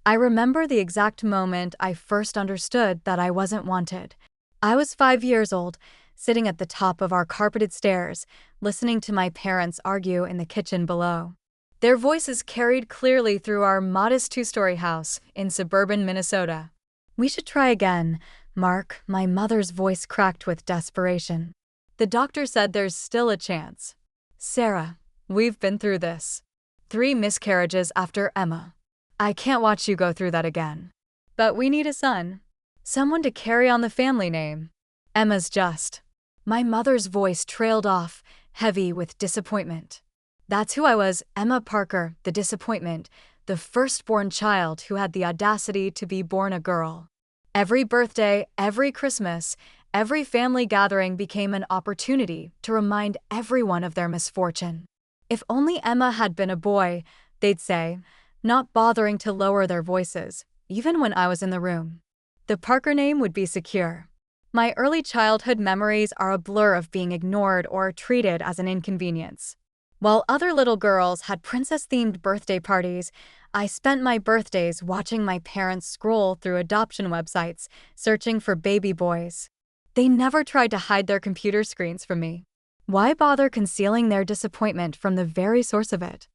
I remember the exact moment I first understood that I wasn't wanted. I was 5 years old, sitting at the top of our carpeted stairs, listening to my parents argue in the kitchen below. Their voices carried clearly through our modest two-story house in suburban Minnesota. "We should try again, Mark," my mother's voice cracked with desperation. "The doctor said there's still a chance. Sarah, we've been through this. 3 miscarriages after Emma. I can't watch you go through that again. But we need a son. Someone to carry on the family name. Emma's just." My mother's voice trailed off, heavy with disappointment. That's who I was, Emma Parker, the disappointment, the firstborn child who had the audacity to be born a girl. Every birthday, every Christmas, every family gathering became an opportunity to remind everyone of their misfortune. If only Emma had been a boy, they'd say, not bothering to lower their voices, even when I was in the room. The Parker name would be secure. My early childhood memories are a blur of being ignored or treated as an inconvenience. While other little girls had princess-themed birthday parties, I spent my birthdays watching my parents scroll through adoption websites, searching for baby boys. They never tried to hide their computer screens from me. Why bother concealing their disappointment from the very source of it?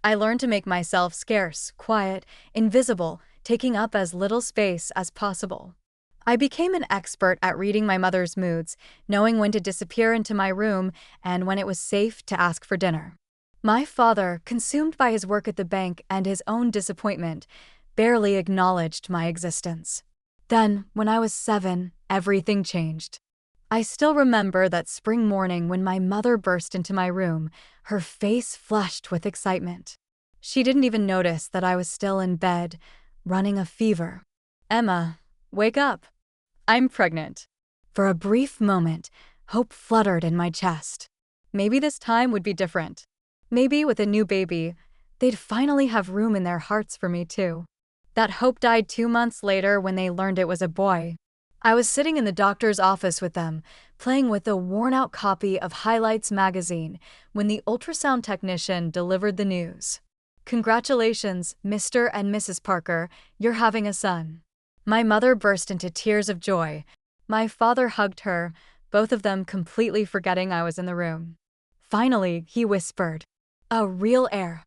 I learned to make myself scarce, quiet, invisible, taking up as little space as possible. I became an expert at reading my mother's moods, knowing when to disappear into my room and when it was safe to ask for dinner. My father, consumed by his work at the bank and his own disappointment, barely acknowledged my existence. Then, when I was 7, everything changed. I still remember that spring morning when my mother burst into my room, her face flushed with excitement. She didn't even notice that I was still in bed, running a fever. "Emma, wake up. I'm pregnant." For a brief moment, hope fluttered in my chest. Maybe this time would be different. Maybe with a new baby, they'd finally have room in their hearts for me too. That hope died 2 months later when they learned it was a boy. I was sitting in the doctor's office with them, playing with a worn-out copy of Highlights magazine, when the ultrasound technician delivered the news. "Congratulations, Mr. and Mrs. Parker, you're having a son." My mother burst into tears of joy. My father hugged her, both of them completely forgetting I was in the room. Finally, he whispered, "A real heir."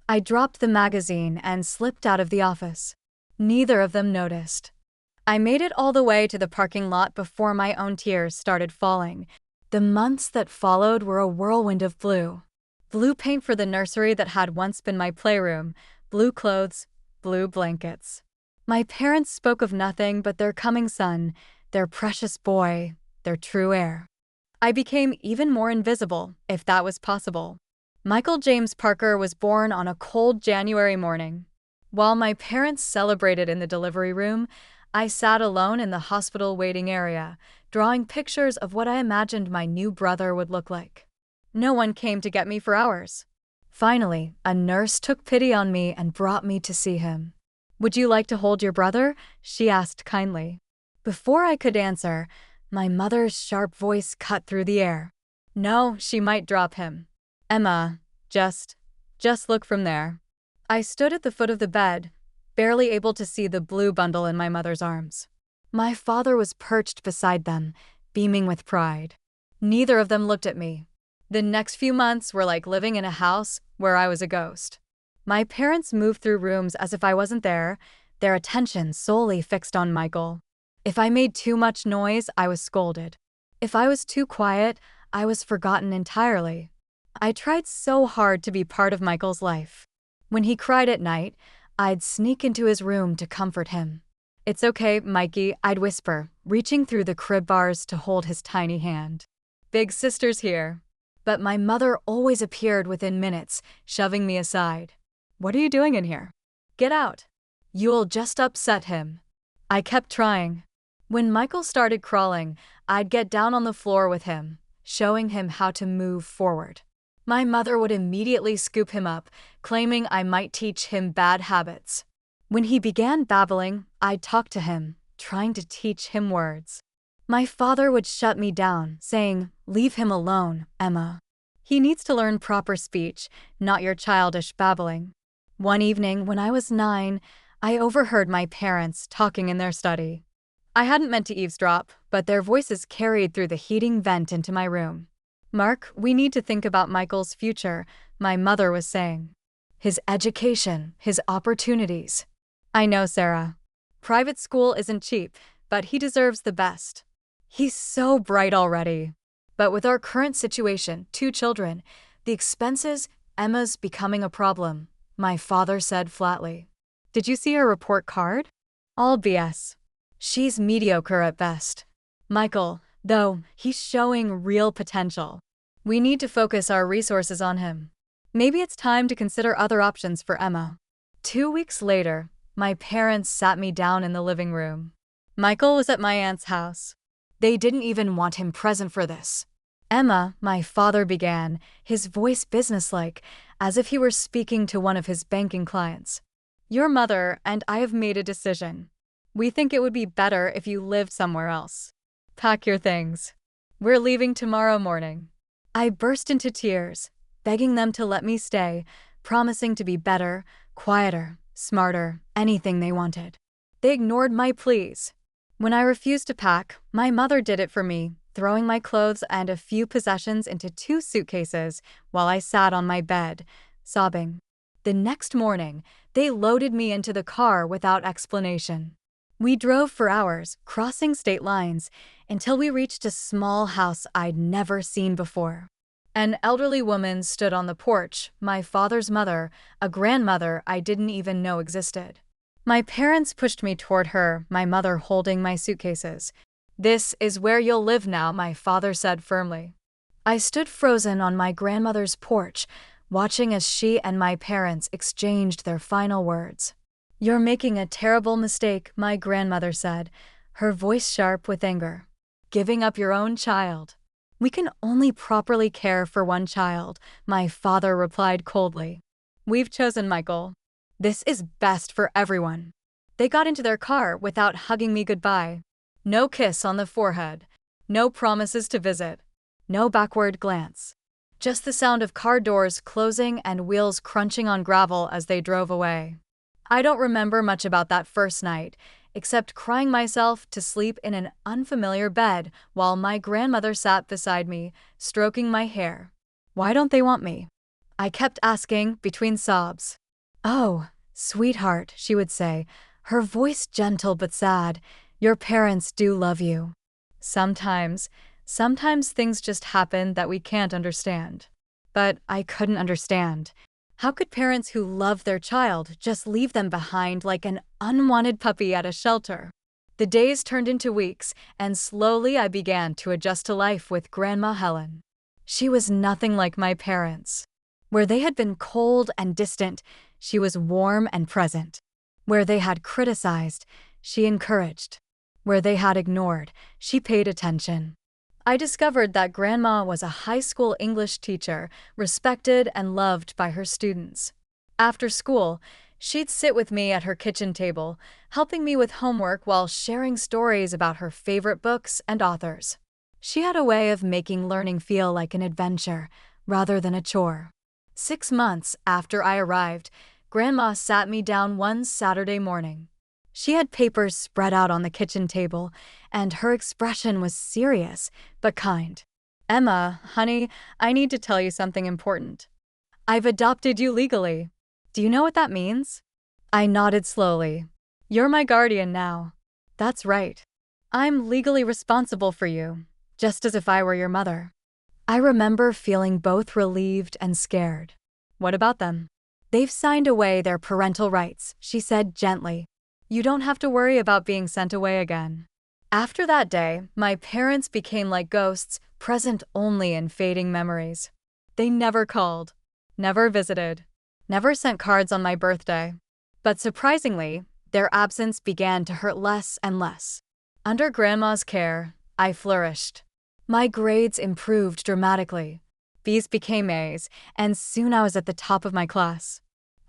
I dropped the magazine and slipped out of the office. Neither of them noticed. I made it all the way to the parking lot before my own tears started falling. The months that followed were a whirlwind of blue. Blue paint for the nursery that had once been my playroom, blue clothes, blue blankets. My parents spoke of nothing but their coming son, their precious boy, their true heir. I became even more invisible, if that was possible. Michael James Parker was born on a cold January morning. While my parents celebrated in the delivery room, I sat alone in the hospital waiting area, drawing pictures of what I imagined my new brother would look like. No one came to get me for hours. Finally, a nurse took pity on me and brought me to see him. "Would you like to hold your brother?" she asked kindly. Before I could answer, my mother's sharp voice cut through the air. "No, she might drop him. Emma, just look from there." I stood at the foot of the bed, barely able to see the blue bundle in my mother's arms. My father was perched beside them, beaming with pride. Neither of them looked at me. The next few months were like living in a house where I was a ghost. My parents moved through rooms as if I wasn't there, their attention solely fixed on Michael. If I made too much noise, I was scolded. If I was too quiet, I was forgotten entirely. I tried so hard to be part of Michael's life. When he cried at night, I'd sneak into his room to comfort him. "It's okay, Mikey," I'd whisper, reaching through the crib bars to hold his tiny hand. "Big sister's here." But my mother always appeared within minutes, shoving me aside. "What are you doing in here? Get out. You'll just upset him." I kept trying. When Michael started crawling, I'd get down on the floor with him, showing him how to move forward. My mother would immediately scoop him up, claiming I might teach him bad habits. When he began babbling, I'd talk to him, trying to teach him words. My father would shut me down, saying, "Leave him alone, Emma. He needs to learn proper speech, not your childish babbling." One evening, when I was 9, I overheard my parents talking in their study. I hadn't meant to eavesdrop, but their voices carried through the heating vent into my room. "Mark, we need to think about Michael's future," my mother was saying. "His education, his opportunities." "I know, Sarah. Private school isn't cheap, but he deserves the best. He's so bright already." But with our current situation, 2 children, the expenses, Emma's becoming a problem, my father said flatly. "Did you see her report card? All BS. She's mediocre at best. Michael, though, he's showing real potential. We need to focus our resources on him. Maybe it's time to consider other options for Emma." 2 weeks later, my parents sat me down in the living room. Michael was at my aunt's house. They didn't even want him present for this. "Emma," my father began, his voice businesslike, as if he were speaking to one of his banking clients. "Your mother and I have made a decision. We think it would be better if you lived somewhere else. Pack your things. We're leaving tomorrow morning." I burst into tears, begging them to let me stay, promising to be better, quieter, smarter, anything they wanted. They ignored my pleas. When I refused to pack, my mother did it for me, throwing my clothes and a few possessions into 2 suitcases while I sat on my bed, sobbing. The next morning, they loaded me into the car without explanation. We drove for hours, crossing state lines, until we reached a small house I'd never seen before. An elderly woman stood on the porch, my father's mother, a grandmother I didn't even know existed. My parents pushed me toward her, my mother holding my suitcases. "This is where you'll live now," my father said firmly. I stood frozen on my grandmother's porch, watching as she and my parents exchanged their final words. "You're making a terrible mistake," my grandmother said, her voice sharp with anger. "Giving up your own child." "We can only properly care for one child," my father replied coldly. "We've chosen Michael. This is best for everyone." They got into their car without hugging me goodbye. No kiss on the forehead. No promises to visit. No backward glance. Just the sound of car doors closing and wheels crunching on gravel as they drove away. I don't remember much about that first night, except crying myself to sleep in an unfamiliar bed while my grandmother sat beside me, stroking my hair. "Why don't they want me?" I kept asking between sobs. "Oh, sweetheart," she would say, her voice gentle but sad, "your parents do love you. Sometimes things just happen that we can't understand." But I couldn't understand. How could parents who love their child just leave them behind like an unwanted puppy at a shelter? The days turned into weeks, and slowly I began to adjust to life with Grandma Helen. She was nothing like my parents. Where they had been cold and distant, she was warm and present. Where they had criticized, she encouraged. Where they had ignored, she paid attention. I discovered that Grandma was a high school English teacher, respected and loved by her students. After school, she'd sit with me at her kitchen table, helping me with homework while sharing stories about her favorite books and authors. She had a way of making learning feel like an adventure, rather than a chore. 6 months after I arrived, Grandma sat me down one Saturday morning. She had papers spread out on the kitchen table, and her expression was serious, but kind. "Emma, honey, I need to tell you something important. I've adopted you legally. Do you know what that means?" I nodded slowly. "You're my guardian now." "That's right. I'm legally responsible for you, just as if I were your mother." I remember feeling both relieved and scared. "What about them?" "They've signed away their parental rights," she said gently. "You don't have to worry about being sent away again." After that day, my parents became like ghosts, present only in fading memories. They never called, never visited, never sent cards on my birthday. But surprisingly, their absence began to hurt less and less. Under Grandma's care, I flourished. My grades improved dramatically. B's became A's, and soon I was at the top of my class.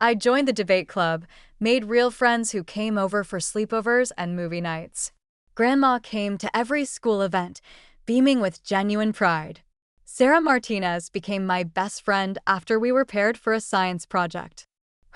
I joined the debate club, made real friends who came over for sleepovers and movie nights. Grandma came to every school event, beaming with genuine pride. Sarah Martinez became my best friend after we were paired for a science project.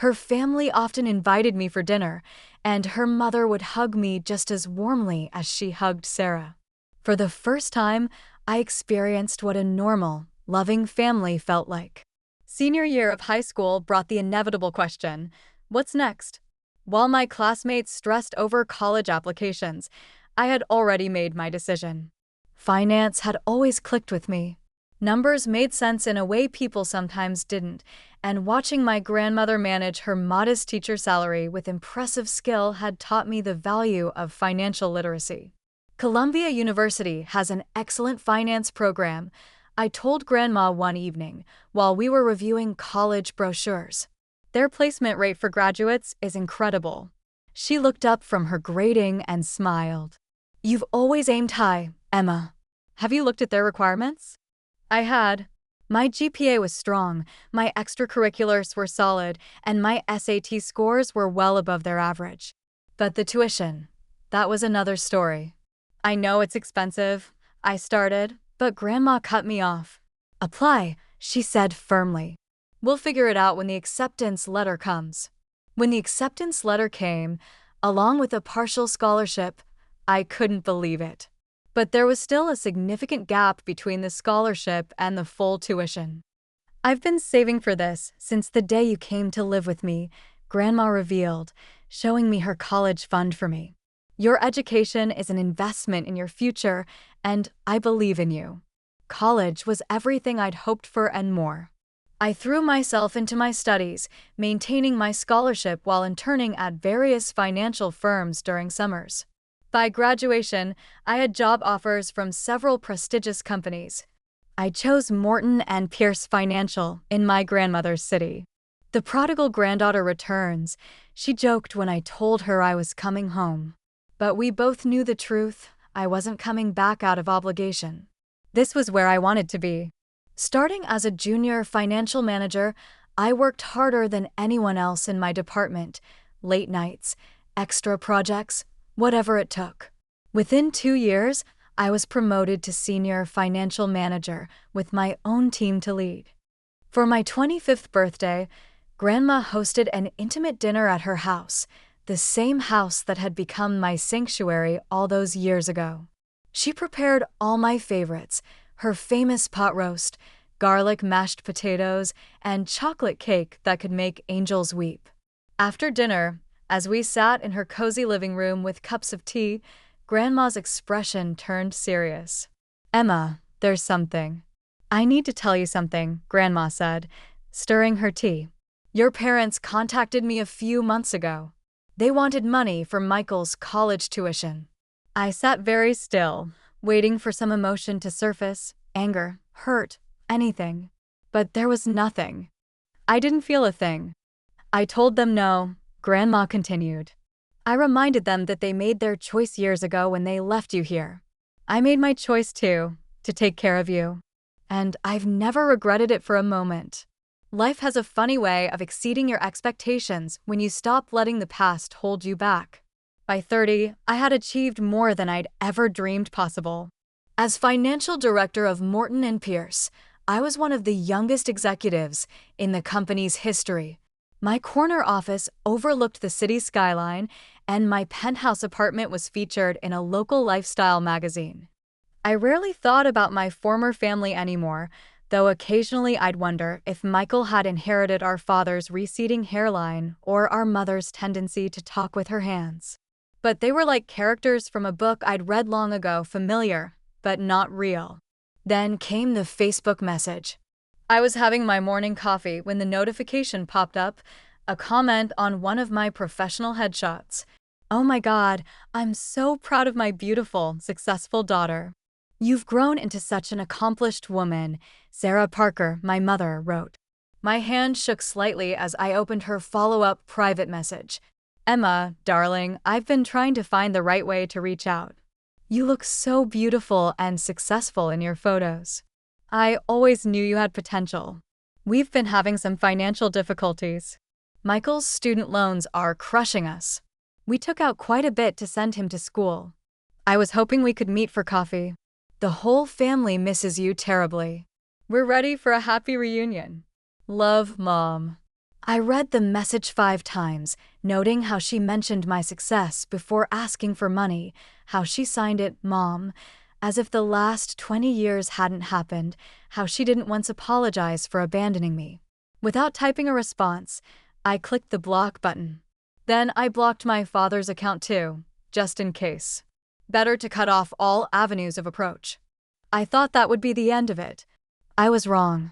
Her family often invited me for dinner, and her mother would hug me just as warmly as she hugged Sarah. For the first time, I experienced what a normal, loving family felt like. Senior year of high school brought the inevitable question, what's next? While my classmates stressed over college applications, I had already made my decision. Finance had always clicked with me. Numbers made sense in a way people sometimes didn't, and watching my grandmother manage her modest teacher salary with impressive skill had taught me the value of financial literacy. Columbia University has an excellent finance program, I told Grandma one evening while we were reviewing college brochures. Their placement rate for graduates is incredible. She looked up from her grading and smiled. You've always aimed high, Emma. Have you looked at their requirements? I had. My GPA was strong, my extracurriculars were solid, and my SAT scores were well above their average. But the tuition, that was another story. I know it's expensive, I started, but Grandma cut me off. Apply, she said firmly. We'll figure it out when the acceptance letter comes. When the acceptance letter came, along with a partial scholarship, I couldn't believe it. But there was still a significant gap between the scholarship and the full tuition. I've been saving for this since the day you came to live with me, Grandma revealed, showing me her college fund for me. Your education is an investment in your future, and I believe in you. College was everything I'd hoped for and more. I threw myself into my studies, maintaining my scholarship while interning at various financial firms during summers. By graduation, I had job offers from several prestigious companies. I chose Morton and Pierce Financial in my grandmother's city. The prodigal granddaughter returns, she joked when I told her I was coming home. But we both knew the truth, I wasn't coming back out of obligation. This was where I wanted to be. Starting as a junior financial manager, I worked harder than anyone else in my department, late nights, extra projects, whatever it took. Within 2 years, I was promoted to senior financial manager with my own team to lead. For my 25th birthday, Grandma hosted an intimate dinner at her house, the same house that had become my sanctuary all those years ago. She prepared all my favorites, her famous pot roast, garlic mashed potatoes, and chocolate cake that could make angels weep. After dinner, as we sat in her cozy living room with cups of tea, Grandma's expression turned serious. Emma, there's something. I need to tell you something, Grandma said, stirring her tea. Your parents contacted me a few months ago. They wanted money for Michael's college tuition. I sat very still, waiting for some emotion to surface, anger, hurt, anything. But there was nothing. I didn't feel a thing. I told them no, Grandma continued. I reminded them that they made their choice years ago when they left you here. I made my choice too, to take care of you. And I've never regretted it for a moment. Life has a funny way of exceeding your expectations when you stop letting the past hold you back. By 30, I had achieved more than I'd ever dreamed possible. As financial director of Morton and Pierce, I was one of the youngest executives in the company's history. My corner office overlooked the city skyline, and my penthouse apartment was featured in a local lifestyle magazine. I rarely thought about my former family anymore, though occasionally I'd wonder if Michael had inherited our father's receding hairline or our mother's tendency to talk with her hands. But they were like characters from a book I'd read long ago, familiar, but not real. Then came the Facebook message. I was having my morning coffee when the notification popped up, a comment on one of my professional headshots. Oh my God, I'm so proud of my beautiful, successful daughter. You've grown into such an accomplished woman, Sarah Parker, my mother, wrote. My hand shook slightly as I opened her follow-up private message. Emma, darling, I've been trying to find the right way to reach out. You look so beautiful and successful in your photos. I always knew you had potential. We've been having some financial difficulties. Michael's student loans are crushing us. We took out quite a bit to send him to school. I was hoping we could meet for coffee. The whole family misses you terribly. We're ready for a happy reunion. Love, Mom. I read the message 5 times, noting how she mentioned my success before asking for money, how she signed it Mom, as if the last 20 years hadn't happened, how she didn't once apologize for abandoning me. Without typing a response, I clicked the block button. Then I blocked my father's account too, just in case. Better to cut off all avenues of approach. I thought that would be the end of it. I was wrong.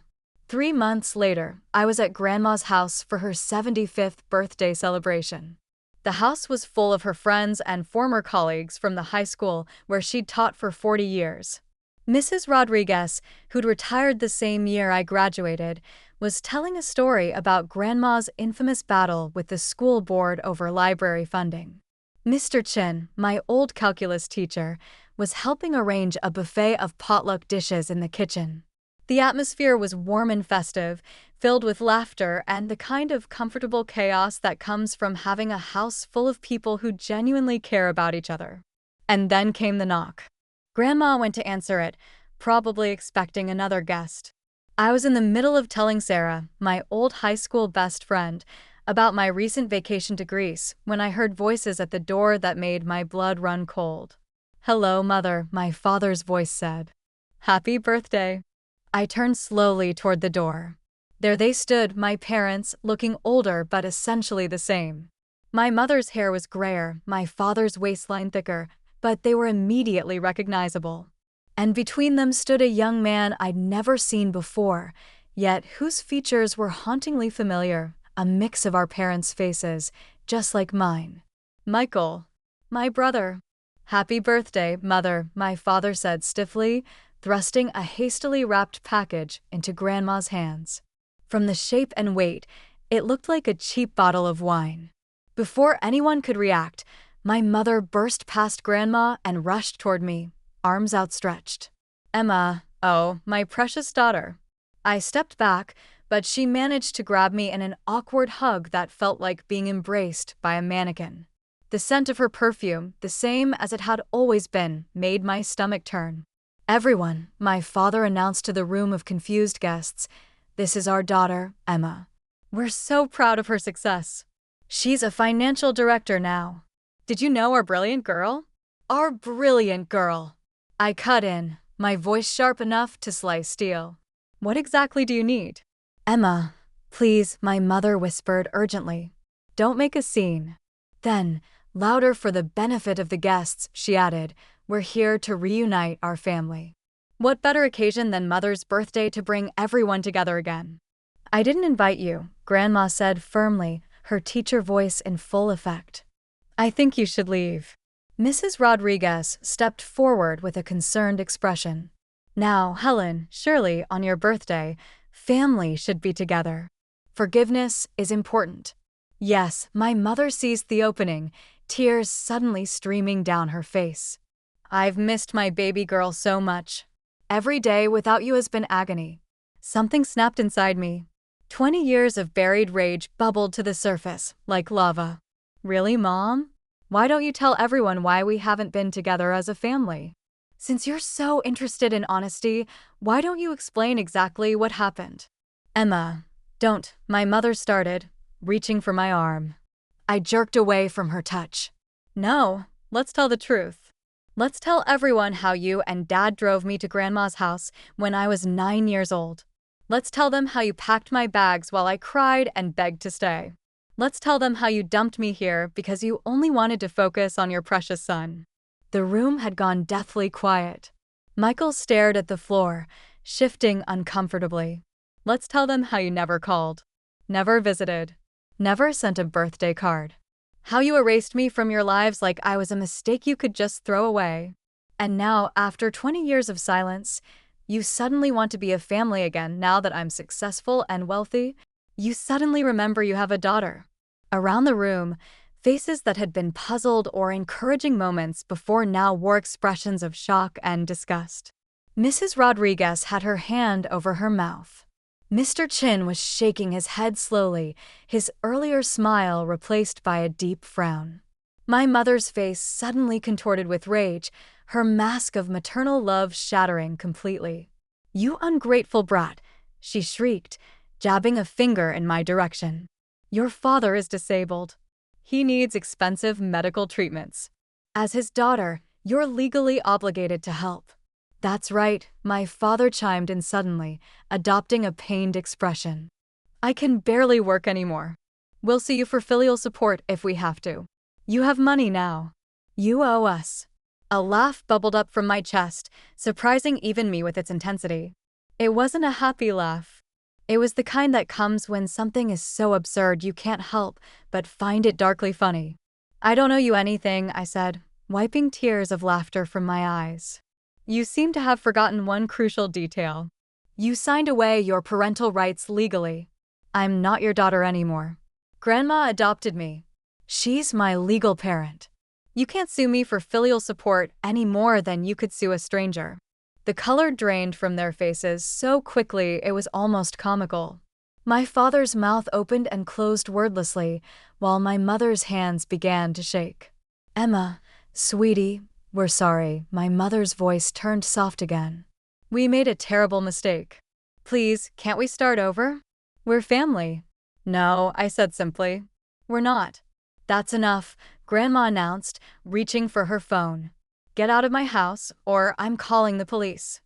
3 months later, I was at Grandma's house for her 75th birthday celebration. The house was full of her friends and former colleagues from the high school where she'd taught for 40 years. Mrs. Rodriguez, who'd retired the same year I graduated, was telling a story about Grandma's infamous battle with the school board over library funding. Mr. Chin, my old calculus teacher, was helping arrange a buffet of potluck dishes in the kitchen. The atmosphere was warm and festive, filled with laughter and the kind of comfortable chaos that comes from having a house full of people who genuinely care about each other. And then came the knock. Grandma went to answer it, probably expecting another guest. I was in the middle of telling Sarah, my old high school best friend, about my recent vacation to Greece when I heard voices at the door that made my blood run cold. "Hello, Mother," my father's voice said. "Happy birthday." I turned slowly toward the door. There they stood, my parents, looking older but essentially the same. My mother's hair was grayer, my father's waistline thicker, but they were immediately recognizable. And between them stood a young man I'd never seen before, yet whose features were hauntingly familiar, a mix of our parents' faces, just like mine. "Michael, my brother." "Happy birthday, Mother," my father said stiffly, thrusting a hastily wrapped package into Grandma's hands. From the shape and weight, it looked like a cheap bottle of wine. Before anyone could react, my mother burst past Grandma and rushed toward me, arms outstretched. "Emma, oh, my precious daughter." I stepped back, but she managed to grab me in an awkward hug that felt like being embraced by a mannequin. The scent of her perfume, the same as it had always been, made my stomach turn. "Everyone," my father announced to the room of confused guests, "this is our daughter, Emma. We're so proud of her success. She's a financial director now. Did you know our brilliant girl?" "Our brilliant girl." I cut in, my voice sharp enough to slice steel. "What exactly do you need?" "Emma, please," my mother whispered urgently. "Don't make a scene." Then, louder for the benefit of the guests, she added, "We're here to reunite our family." What better occasion than Mother's birthday to bring everyone together again? "I didn't invite you," Grandma said firmly, her teacher voice in full effect. "I think you should leave." Mrs. Rodriguez stepped forward with a concerned expression. "Now, Helen, surely, on your birthday, family should be together. Forgiveness is important." Yes, my mother seized the opening, tears suddenly streaming down her face. "I've missed my baby girl so much. Every day without you has been agony." Something snapped inside me. 20 years of buried rage bubbled to the surface, like lava. "Really, Mom? Why don't you tell everyone why we haven't been together as a family? Since you're so interested in honesty, why don't you explain exactly what happened?" "Emma, don't," my mother started, reaching for my arm. I jerked away from her touch. "No, let's tell the truth. Let's tell everyone how you and Dad drove me to Grandma's house when I was 9 years old. Let's tell them how you packed my bags while I cried and begged to stay. Let's tell them how you dumped me here because you only wanted to focus on your precious son." The room had gone deathly quiet. Michael stared at the floor, shifting uncomfortably. "Let's tell them how you never called, never visited, never sent a birthday card. How you erased me from your lives like I was a mistake you could just throw away. And now, after 20 years of silence, you suddenly want to be a family again now that I'm successful and wealthy. You suddenly remember you have a daughter." Around the room, faces that had been puzzled or encouraging moments before now wore expressions of shock and disgust. Mrs. Rodriguez had her hand over her mouth. Mr. Chin was shaking his head slowly, his earlier smile replaced by a deep frown. My mother's face suddenly contorted with rage, her mask of maternal love shattering completely. "You ungrateful brat," she shrieked, jabbing a finger in my direction. Your father is disabled. He needs expensive medical treatments. As his daughter, you're legally obligated to help. That's right, my father chimed in suddenly, adopting a pained expression. I can barely work anymore. We'll see you for filial support if we have to. You have money now. You owe us. A laugh bubbled up from my chest, surprising even me with its intensity. It wasn't a happy laugh. It was the kind that comes when something is so absurd you can't help but find it darkly funny. I don't owe you anything, I said, wiping tears of laughter from my eyes. You seem to have forgotten one crucial detail. You signed away your parental rights legally. I'm not your daughter anymore. Grandma adopted me. She's my legal parent. You can't sue me for filial support any more than you could sue a stranger. The color drained from their faces so quickly it was almost comical. My father's mouth opened and closed wordlessly, while my mother's hands began to shake. Emma, sweetie, we're sorry. My mother's voice turned soft again. We made a terrible mistake. Please, can't we start over? We're family. No, I said simply. We're not. That's enough, Grandma announced, reaching for her phone. Get out of my house, or I'm calling the police.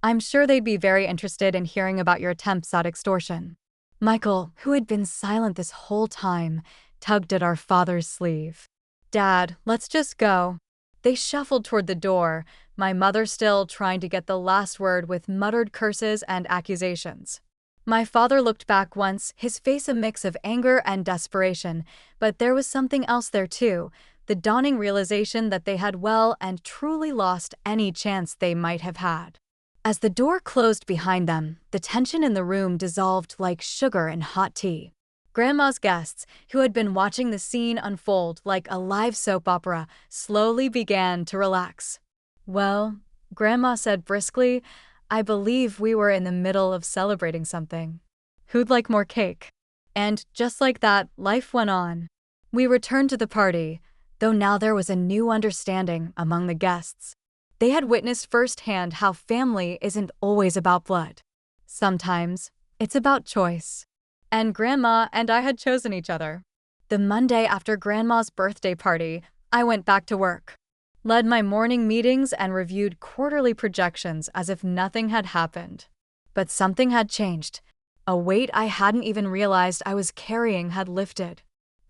I'm sure they'd be very interested in hearing about your attempts at extortion. Michael, who had been silent this whole time, tugged at our father's sleeve. Dad, let's just go. They shuffled toward the door, my mother still trying to get the last word with muttered curses and accusations. My father looked back once, his face a mix of anger and desperation, but there was something else there too, the dawning realization that they had well and truly lost any chance they might have had. As the door closed behind them, the tension in the room dissolved like sugar in hot tea. Grandma's guests, who had been watching the scene unfold like a live soap opera, slowly began to relax. Well, Grandma said briskly, I believe we were in the middle of celebrating something. Who'd like more cake? And just like that, life went on. We returned to the party, though now there was a new understanding among the guests. They had witnessed firsthand how family isn't always about blood. Sometimes, it's about choice. And Grandma and I had chosen each other. The Monday after Grandma's birthday party, I went back to work. Led my morning meetings and reviewed quarterly projections as if nothing had happened. But something had changed. A weight I hadn't even realized I was carrying had lifted.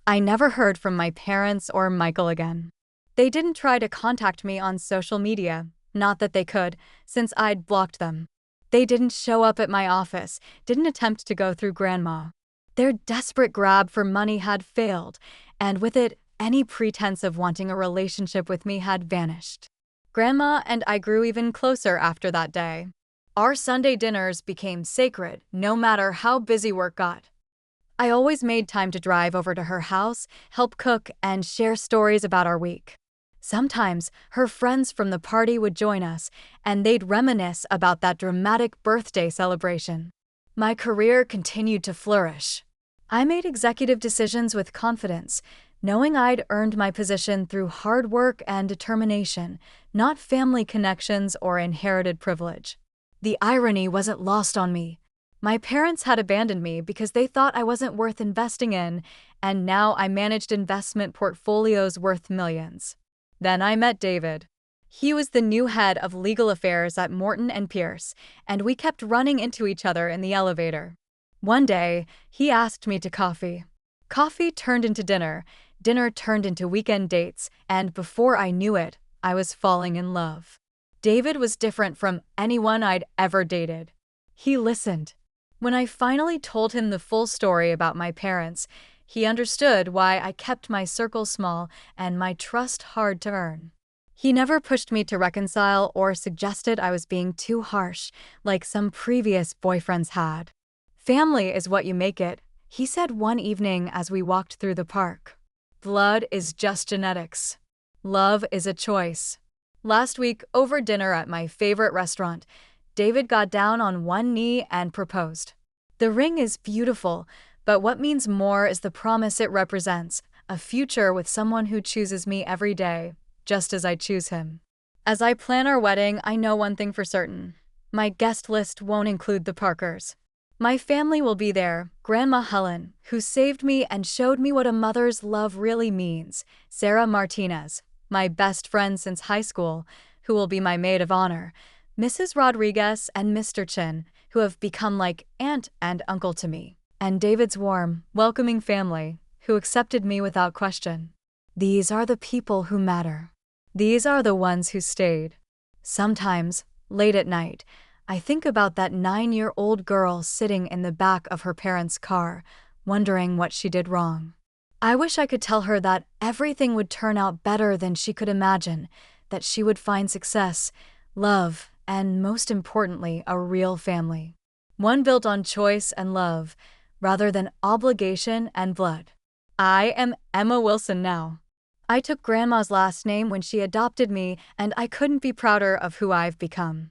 I never heard from my parents or Michael again. They didn't try to contact me on social media, not that they could, since I'd blocked them. They didn't show up at my office, didn't attempt to go through Grandma. Their desperate grab for money had failed, and with it, any pretense of wanting a relationship with me had vanished. Grandma and I grew even closer after that day. Our Sunday dinners became sacred, no matter how busy work got. I always made time to drive over to her house, help cook, and share stories about our week. Sometimes, her friends from the party would join us, and they'd reminisce about that dramatic birthday celebration. My career continued to flourish. I made executive decisions with confidence, knowing I'd earned my position through hard work and determination, not family connections or inherited privilege. The irony wasn't lost on me. My parents had abandoned me because they thought I wasn't worth investing in, and now I managed investment portfolios worth millions. Then I met David. He was the new head of legal affairs at Morton & Pierce, and we kept running into each other in the elevator. One day, he asked me to coffee. Coffee turned into dinner, dinner turned into weekend dates, and before I knew it, I was falling in love. David was different from anyone I'd ever dated. He listened. When I finally told him the full story about my parents, he understood why I kept my circle small and my trust hard to earn. He never pushed me to reconcile or suggested I was being too harsh, like some previous boyfriends had. Family is what you make it, he said one evening as we walked through the park. Blood is just genetics. Love is a choice. Last week, over dinner at my favorite restaurant, David got down on one knee and proposed. The ring is beautiful, but what means more is the promise it represents, a future with someone who chooses me every day, just as I choose him. As I plan our wedding, I know one thing for certain. My guest list won't include the Parkers. My family will be there, Grandma Helen, who saved me and showed me what a mother's love really means, Sarah Martinez, my best friend since high school, who will be my maid of honor, Mrs. Rodriguez and Mr. Chin, who have become like aunt and uncle to me, and David's warm, welcoming family, who accepted me without question. These are the people who matter. These are the ones who stayed. Sometimes, late at night, I think about that 9-year-old girl sitting in the back of her parents' car, wondering what she did wrong. I wish I could tell her that everything would turn out better than she could imagine, that she would find success, love, and most importantly, a real family. One built on choice and love, rather than obligation and blood. I am Emma Wilson now. I took Grandma's last name when she adopted me, and I couldn't be prouder of who I've become.